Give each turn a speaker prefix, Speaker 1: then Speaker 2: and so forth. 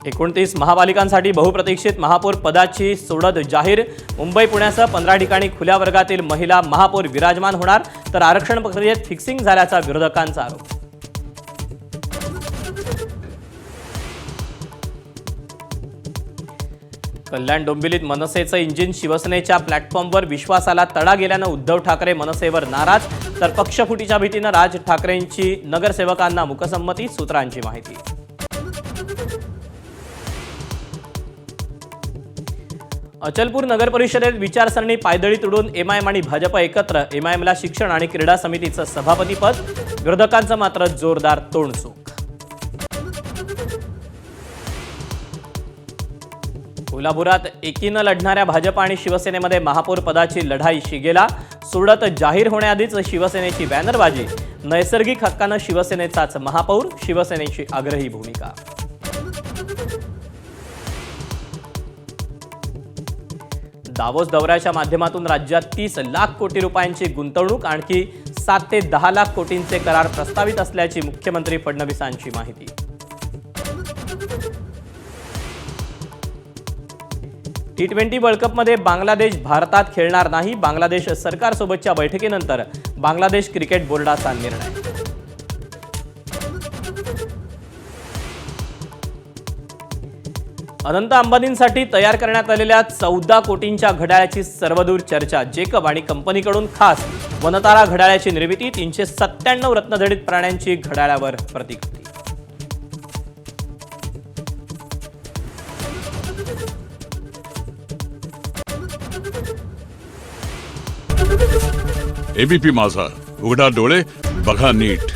Speaker 1: एकोणतीस महापालिकांसाठी बहुप्रतीक्षित महापौर पदाची सोडत जाहीर। मुंबई पुण्यासह 15 ठिकाणी खुल्या वर्गातील महिला महापौर विराजमान होणार, तर आरक्षण प्रक्रियेत फिक्सिंग झाल्याचा विरोधकांचा आरोप। कल्याण डोंबिवलीत मनसेचं इंजिन शिवसेनेच्या प्लॅटफॉर्मवर विश्वासाला तडा गेल्यानं उद्धव ठाकरे मनसेवर नाराज, तर पक्षफुटीच्या भीतीनं राज ठाकरेंची नगरसेवकांना मुकसंमती, सूत्रांची माहिती। अचलपूर नगर परिषदेत विचारसरणी पायदळी तुडून एमआयएम आणि भाजप एकत्र, एमआयएमला शिक्षण आणि क्रीडा समितीचं सभापतीपद, विरोधकांचं मात्र जोरदार तोंडचूक। कोल्हापुरात एकीनं लढणाऱ्या भाजप आणि शिवसेनेमध्ये महापौर पदाची लढाई शिगेला, सोडत जाहीर होण्याआधीच शिवसेनेची बॅनरबाजी, नैसर्गिक हक्कानं शिवसेनेचाच महापौर, शिवसेनेची आग्रही भूमिका। दावोस दौऱ्याच्या माध्यमातून राज्यात 30 लाख कोटी रुपयांची गुंतवणूक, आणखी 7 ते 10 लाख कोटींचे करार प्रस्तावित असल्याची मुख्यमंत्री फडणवीसांची माहिती। T20 वर्ल्ड कपमध्ये बांगलादेश भारतात खेळणार नाही, बांगलादेश सरकारसोबतच्या बैठकीनंतर बांगलादेश क्रिकेट बोर्डाचा निर्णय। अनंत अंबानींसाठी तयार करण्यात आलेल्या 14 कोटींच्या घड्याळाची सर्वदूर चर्चा, जेकब आणि कंपनीकडून खास वनतारा घड्याळाची निर्मिती, 397 रत्नजडित प्राण्यांची घड्याळावर प्रतिकृती।
Speaker 2: एबीपी माझा, उघडा डोळे बघा नीट।